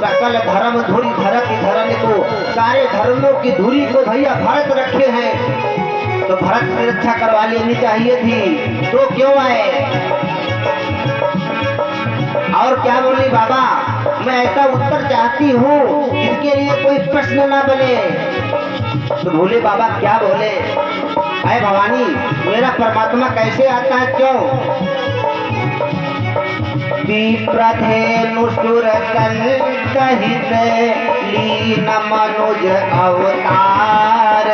सकल धर्म धुरी धरत धरन को, सारे धर्मों की धुरी को भैया भरत रखे हैं, तो भरत से रक्षा करवा लेनी चाहिए थी, तो क्यों आए? और क्या बोली बाबा, मैं ऐसा उत्तर चाहती हूँ जिसके लिए कोई प्रश्न ना बने। तो भोले बाबा क्या बोले, अरे भवानी मेरा परमात्मा कैसे आता है, क्यों? विप्रधेनु सुर संतहित लीन मनुज अवतार।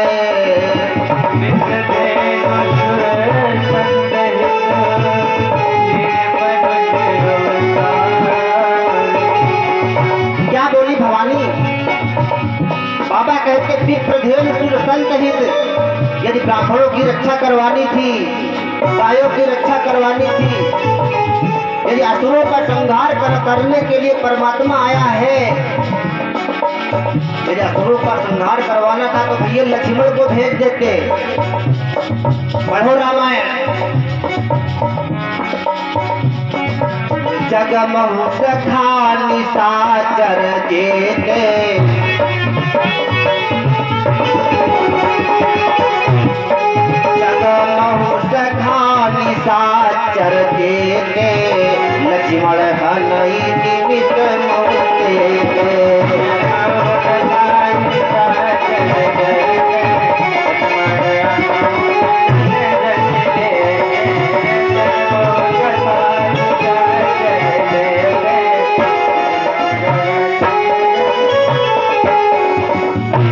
क्या बोली भवानी? बाबा कहते विप्रधेनु सुर संतहित, यदि ब्राह्मणों की रक्षा करवानी थी, गायों की रक्षा करवानी थी, यदि असुरों का संहार करने के लिए परमात्मा आया है, यदि असुरों का संहार करवाना था तो भैया लक्ष्मण को भेज देते। पढ़ो रामायण। जगमहु सखा निशाचर जेते, जगमहु सखा निशाचर जेते, लक्ष्मण हनई निमित मोते।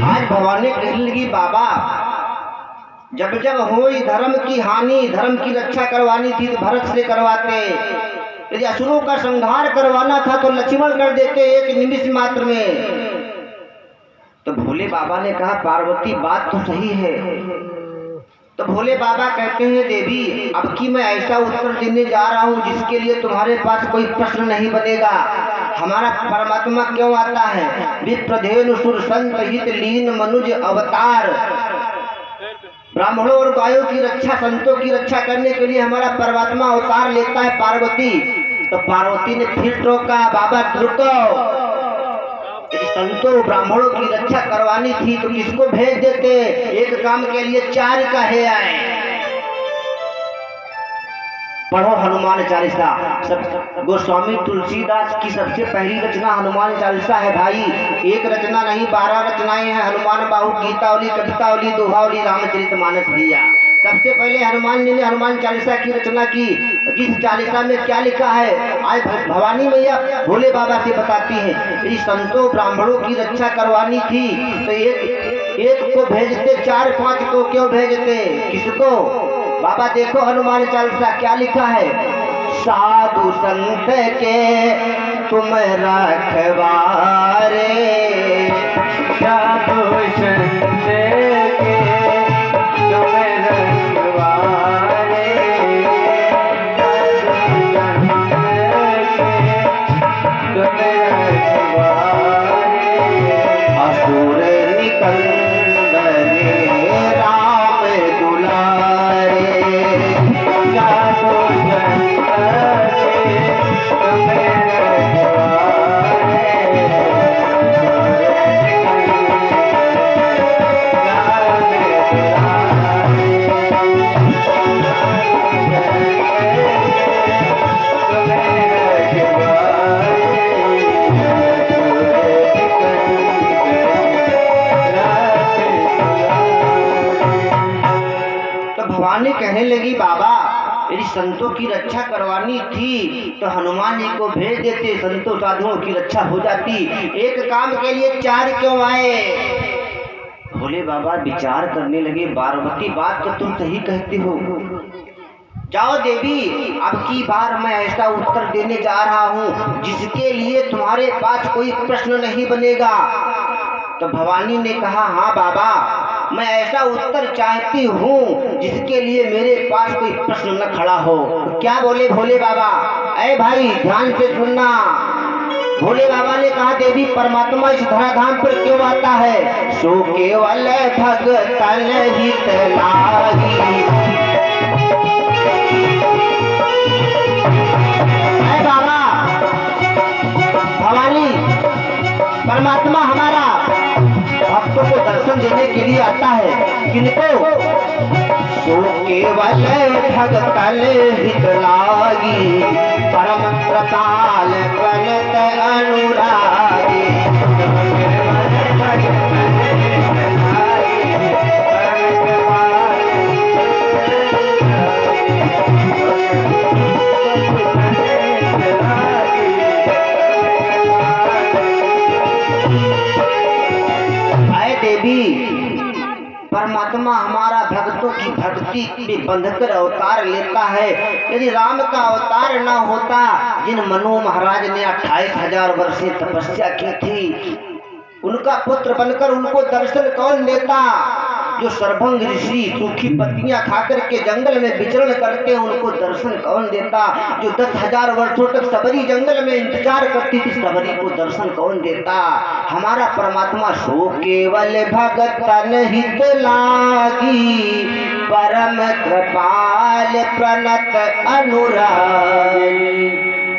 आज भवानी कहने लगी बाबा, जब जब हुई धर्म की हानि, धर्म की रक्षा करवानी थी तो भरत से करवाते, यदि असुरों का संहार करवाना था तो लक्ष्मण कर देते एक निमिष मात्र में। तो भोले बाबा ने कहा पार्वती बात तो सही है। तो भोले बाबा कहते हैं देवी अब की मैं ऐसा उत्तर देने जा रहा हूँ जिसके लिए तुम्हारे पास कोई प्रश्न नहीं बनेगा। हमारा परमात्मा क्यों आता है? विप्रधेनु सुर संतहित लीन मनुज अवतार। ब्राह्मणों और गायों की रक्षा, संतों की रक्षा करने के लिए हमारा परमात्मा अवतार लेता है पार्वती। तो पार्वती ने फिर टोका, बाबा रुको, संतों ब्राह्मणों की रक्षा करवानी थी तो किसको भेज देते? एक काम के लिए चार कहे आए। पढ़ो हनुमान चालीसा। सब गोस्वामी तुलसीदास की सबसे पहली रचना हनुमान चालीसा है भाई। एक रचना नहीं 12 रचनाएं हैं। हनुमान बाहु, गीतावली, कवितावली, दोहावली, रामचरितमानस दिया। सबसे पहले हनुमान जी ने हनुमान चालीसा की रचना की। जिस चालीसा में क्या लिखा है आज भवानी मैया भोले बाबा से बताती है। यदि संतों ब्राह्मणों की रक्षा करवानी थी तो एक को भेजते, 4-5 को क्यों भेजते? किसको? बाबा देखो हनुमान चालीसा क्या लिखा है। साधु संत के तुम रखवारे, साधु संत के तुम रखवारे, तुम रखवारे, असुर निकंदने राम दुलारे, भवानी कहने लगी बाबा यदि संतों की रक्षा करवानी थी तो हनुमान जी को भेज देते, संतों साधुओं की रक्षा हो जाती। एक काम के लिए 4 क्यों आए? भोले बाबा विचार करने लगे, पार्वती बात तो तुम सही कहती हो। जाओ देवी अब की बार मैं ऐसा उत्तर देने जा रहा हूँ जिसके लिए तुम्हारे पास कोई प्रश्न नहीं बनेगा। तो भवानी ने कहा हाँ बाबा मैं ऐसा उत्तर चाहती हूँ जिसके लिए मेरे पास कोई प्रश्न न खड़ा हो। क्या बोले भोले बाबा? अरे भाई ध्यान से सुनना। भोले बाबा ने कहा देवी परमात्मा इस धराधाम पर क्यों आता है? सो केवल भगतन हित लागी। अरे बाबा भवानी परमात्मा हमारा भक्तों को दर्शन देने के लिए आता है। किनको? सो केवल भगतल हित लागी, परम कृपाल बनत अनुरागी। परमात्मा हमारा भक्तों की भक्ति में बंधकर अवतार लेता है। यदि राम का अवतार न होता, जिन मनु महाराज ने 28,000 वर्ष से तपस्या की थी, उनका पुत्र बनकर उनको दर्शन कौन देता? जो सर्वभंग ऋषि सूखी पत्तियां खाकर के जंगल में विचरण करते हैं, उनको दर्शन कौन देता? जो 10,000 वर्षों तक सबरी जंगल में इंतजार करती थी, सबरी को दर्शन कौन देता? हमारा परमात्मा सो केवल भगतन हित लागी, परम कृपाल प्रणत अनुरागी।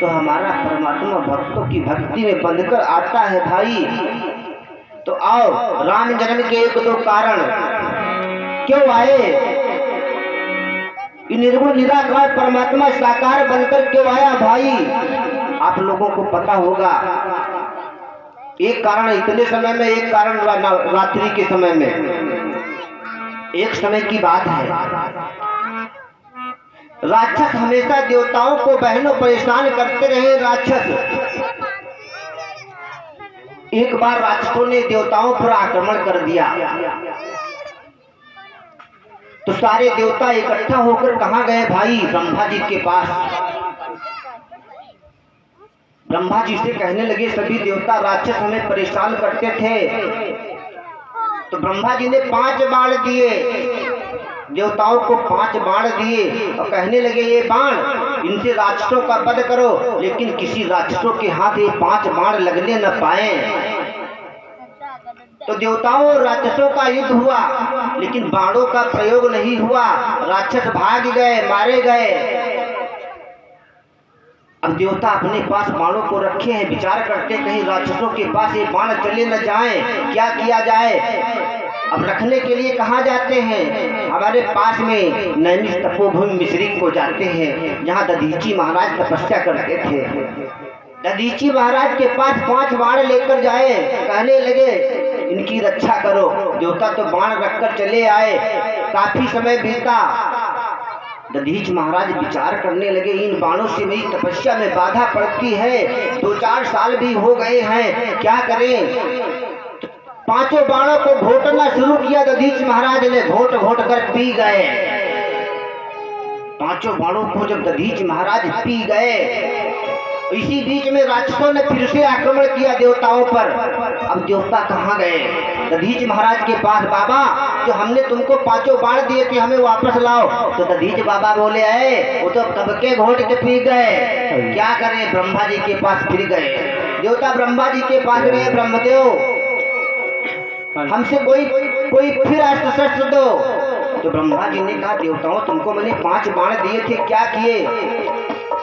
तो हमारा परमात्मा भक्तों की भक्ति में बंधकर आता है भाई। तो आओ, राम जन्म के 1-2 कारण क्यों आए? निर्गुण निराकार परमात्मा साकार बनकर क्यों आया भाई? आप लोगों को पता होगा। एक कारण इतने समय में, एक कारण रात्रि के समय में। एक समय की बात है, राक्षस हमेशा देवताओं को बहनों परेशान करते रहे। राक्षस एक बार राक्षसों ने देवताओं पर आक्रमण कर दिया, तो सारे देवता इकट्ठा होकर कहां गए भाई? ब्रह्मा जी के पास। ब्रह्मा जी से कहने लगे, सभी देवता राक्षस हमें परेशान करते थे। तो ब्रह्मा जी ने 5 बाण दिए, देवताओं को 5 बाण दिए और कहने लगे, ये बाण इनसे राक्षसों का वध करो, लेकिन किसी राक्षसों के हाथ ये 5 बाण लगने न पाए। तो देवताओं और राक्षसों का युद्ध हुआ, लेकिन बाणों का प्रयोग नहीं हुआ। राक्षस भाग गए, मारे गए। अब देवता अपने पास बाणों को रखे हैं, विचार करते कहीं राक्षसों के पास ये बाण चले न जाएं, क्या किया जाए? अब रखने के लिए कहाँ जाते हैं? हमारे पास में नैमिष तपोभूमि मिश्रिक को जाते हैं, जहाँ दधीची महाराज तपस्या करते थे। दधीची महाराज के पास 5 बाण लेकर जाए, कहने लगे इनकी रक्षा करो। देवता तो बाण रखकर चले आए। काफी समय बीता, दधीच महाराज विचार करने लगे, इन बाणों से मेरी तपस्या में बाधा पड़ती है। 2-4 साल भी हो गए हैं, क्या करें? 5 बाणों को घोटना शुरू किया। दधीच महाराज ने घोट घोट कर पी गए। 5 बाणों को जब दधीच महाराज पी गए, इसी बीच में राक्षसों ने फिर से आक्रमण किया देवताओं पर। अब देवता कहाँ गए? दधीच महाराज के पास, बाबा जो हमने तुमको 5 बाण दिए थे, हमें वापस लाओ। तो दधीच बाबा बोले, आए वो तो कब के घोट के पी गए, क्या करें? ब्रह्मा जी के पास फिर गए। देवता ब्रह्मा जी के पास गए, ब्रह्मदेव हमसे कोई फिर अस्त्र शस्त्र दो। तो ब्रह्मा जी ने कहा, देवताओं तुमको मैंने 5 बाण दिए थे, क्या किए?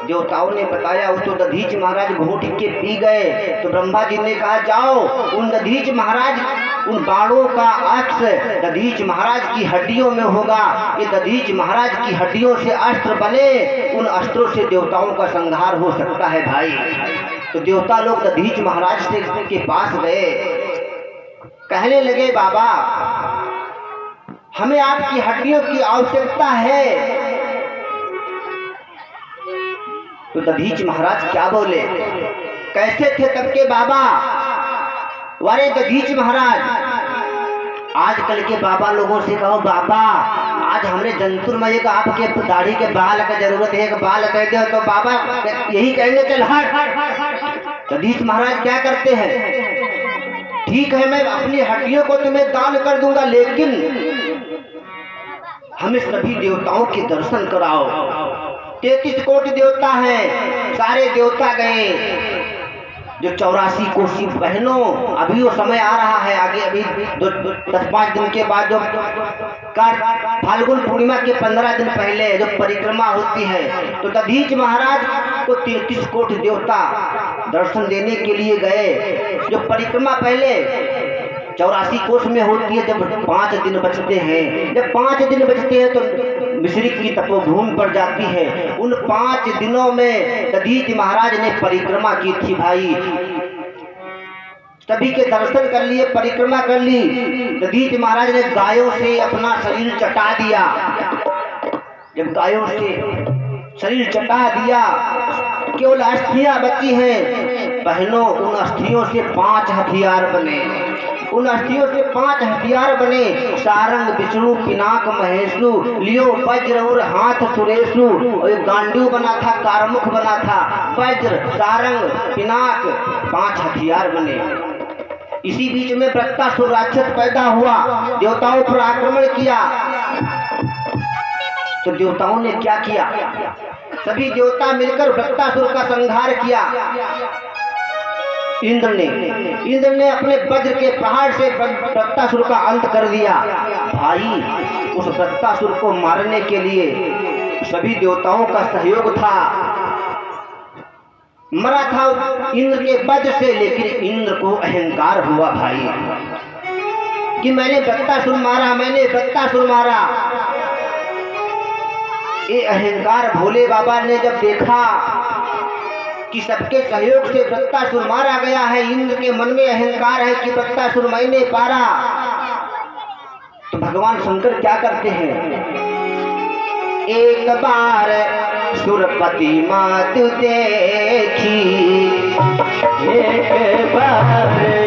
देवताओं ने बताया, वो तो दधीच महाराज घोट के पी गए। तो ब्रह्मा जी ने कहा, जाओ उन दधीच महाराज, उन बाणों का अक्ष दधीच महाराज की हड्डियों में होगा। ये दधीच महाराज की हड्डियों से अस्त्र बने, उन अस्त्रों से देवताओं का संहार हो सकता है भाई। तो देवता लोग दधीच महाराज से के पास गए, कहने लगे, बाबा हमें आपकी हड्डियों की आवश्यकता है। तो दधीच महाराज क्या बोले? कैसे थे तब के बाबा? वारे दधीच महाराज, आजकल के बाबा लोगों से कहो, बाबा आज हमरे जंतुर में एक आपके दाढ़ी के बाल का जरूरत है, एक बाल कह दो तो बाबा यही कहेंगे चल हट। दधीच महाराज क्या करते हैं? ठीक है, मैं अपनी हड्डियों को तुम्हें दान कर दूंगा, लेकिन हमें सभी देवताओं के दर्शन कराओ। 33 कोटि देवता हैं, सारे देवता गए। जो 84 कोसी बहनों, अभी वो समय आ रहा है आगे, अभी 10-5 दिन के बाद जो फाल्गुन पूर्णिमा के 15 दिन पहले जो परिक्रमा होती है, तो दधीच महाराज को 33 कोटि देवता दर्शन देने के लिए गए। जो परिक्रमा पहले 84 कोस में होती है, जब 5 दिन बचते हैं, जब 5 दिन बचते हैं तो मिश्रिक की तपोभूमि पर जाती है। उन 5 दिनों में दधीच महाराज ने परिक्रमा की थी भाई, सभी के दर्शन कर लिए, परिक्रमा कर ली। दधीच महाराज ने गायों से अपना शरीर चटा दिया। जब गायों से शरीर चटा दिया, केवल अस्थियां बची हैं। बहनों, उन अस्थियों से 5 हथियार बने, उन अस्थियों से 5 हथियार बने। सारंग, विष्णु, पिनाक, महेशु, लियो वज्र और हाथ सुरेशु। और एक गांडू बना था, कारमुख बना था। वज्र, सारंग, पिनाक, 5 हथियार बने। इसी बीच में वृत्तासुर राक्षस पैदा हुआ, देवताओं पर आक्रमण किया। तो देवताओं ने क्या किया? सभी देवता मिलकर वृत्तासुर का संहार किया। इंद्र ने अपने वज्र के प्रहार से वृत्तासुर का अंत कर दिया। भाई, उस वृत्तासुर को मारने के लिए सभी देवताओं का सहयोग था। मरा था इंद्र के वज्र से, लेकिन इंद्र को अहंकार हुआ भाई कि मैंने वृत्तासुर मारा, मैंने वृत्तासुर मारा। ये अहंकार भोले बाबा ने जब देखा कि सबके सहयोग से वृत्तासुर मारा गया है, इंद्र के मन में अहंकार है कि वृत्तासुर मैंने पारा, तो भगवान शंकर क्या करते हैं? एक बार सुरपति मातु देखी, एक बार